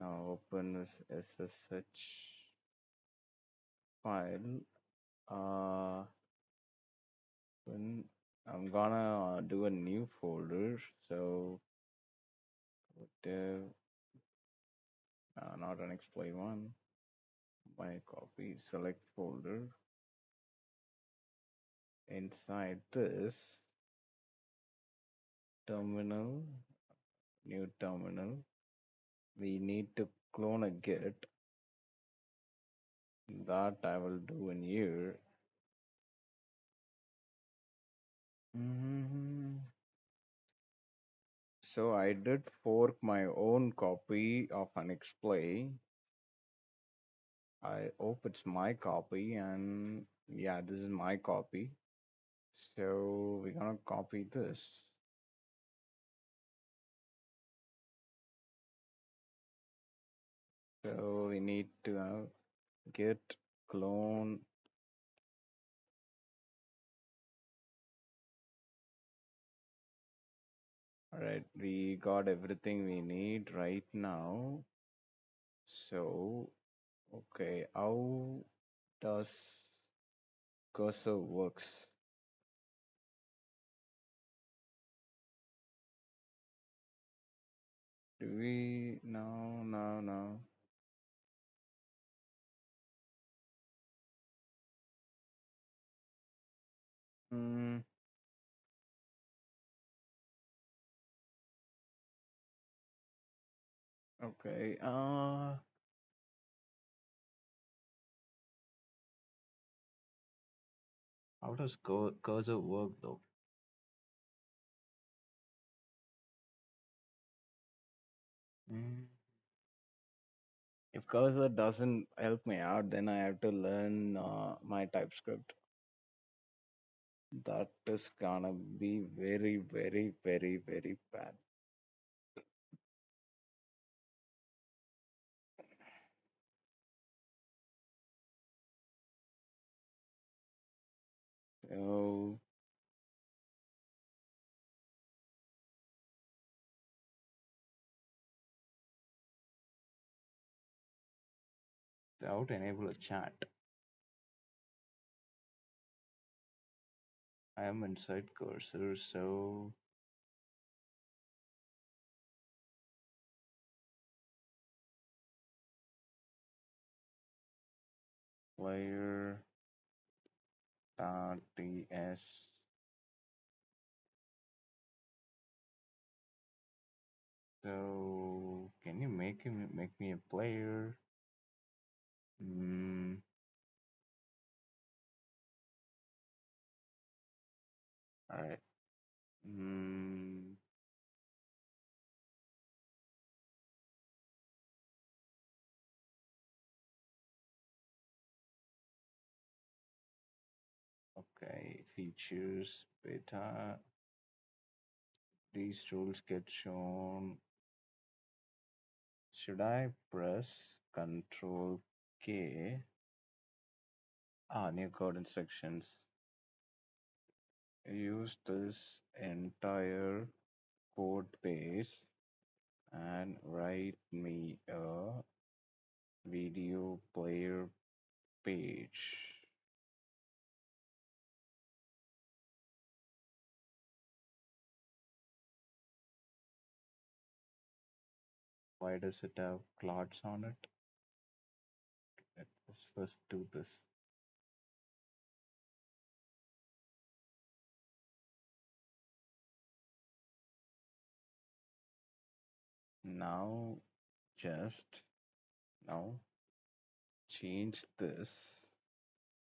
A: now open this SSH file. Uh, when I'm gonna do a new folder. So, dev, not an exploit one. My copy. Select folder. Inside this terminal, new terminal, we need to clone a git. That I will do in here. Mhm. So I did fork my own copy of an X-Play. I hope it's my copy, and yeah, this is my copy. So we're gonna copy this. So we need to git clone. All right, we got everything we need right now. So okay, how does cursor works? Do we no. Hmm. Okay. How does cursor work though? Mm. If cursor doesn't help me out, then I have to learn my TypeScript. That is gonna be very, very, very, very bad. So, how to enable a chat? I am inside cursor, so player ts. So, can you make me a player? Mm, all right. Mm, okay. Features beta. These rules get shown. Should I press Control K? New code instructions. Use this entire code base and write me a video player page. Why does it have clouds on it? Let's first do this. Now, just now change this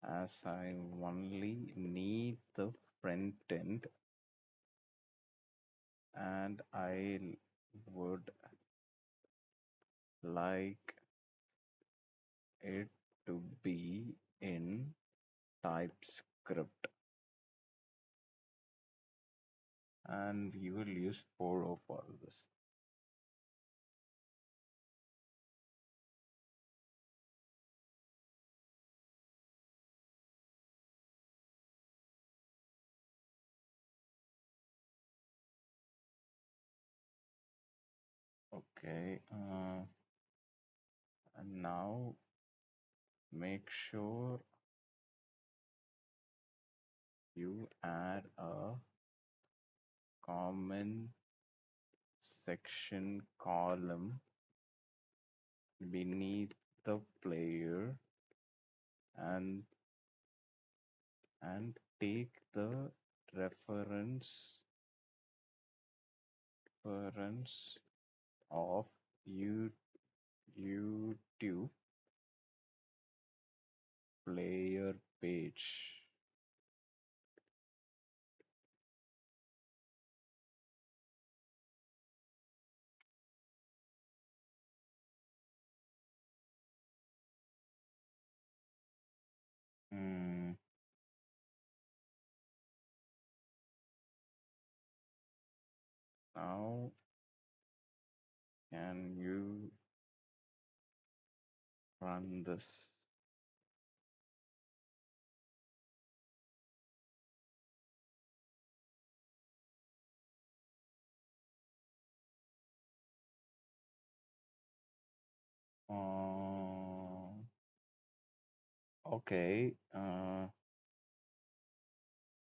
A: as I only need the front end, and I would like it to be in TypeScript, and you will use 4.0 for this. Okay, and now make sure you add a comment section column beneath the player, and take the reference reference of you YouTube player page. Hmm, now can you run this? Okay.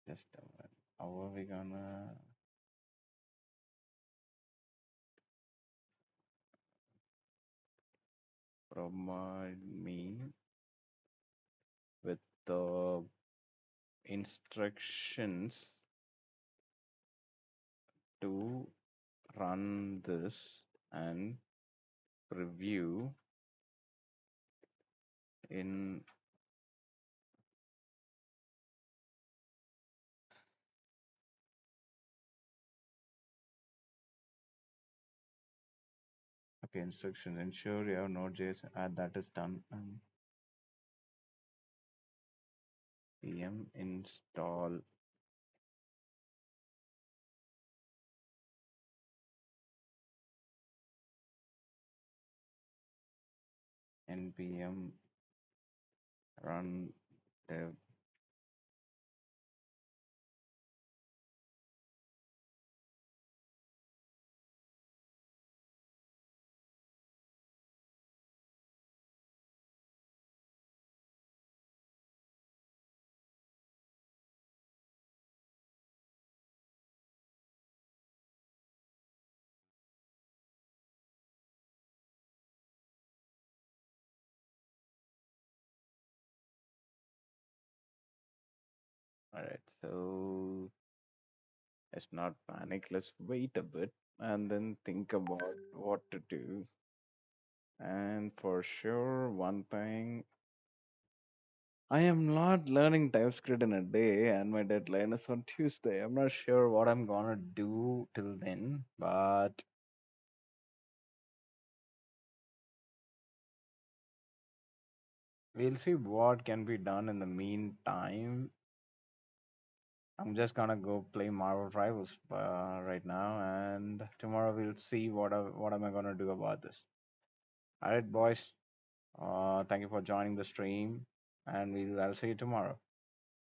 A: Just a minute. How are we gonna provide me with the instructions to run this and preview in okay instructions, ensure your node.js that is done, and pm install npm run dev. All right, so let's not panic, let's wait a bit and then think about what to do. And for sure, one thing, I am not learning TypeScript in a day, and my deadline is on Tuesday. I'm not sure what I'm gonna do till then, but we'll see what can be done in the meantime. I'm just gonna go play Marvel Rivals right now, and tomorrow we'll see what am I gonna do about this. All right, boys. Thank you for joining the stream, and I'll see you tomorrow.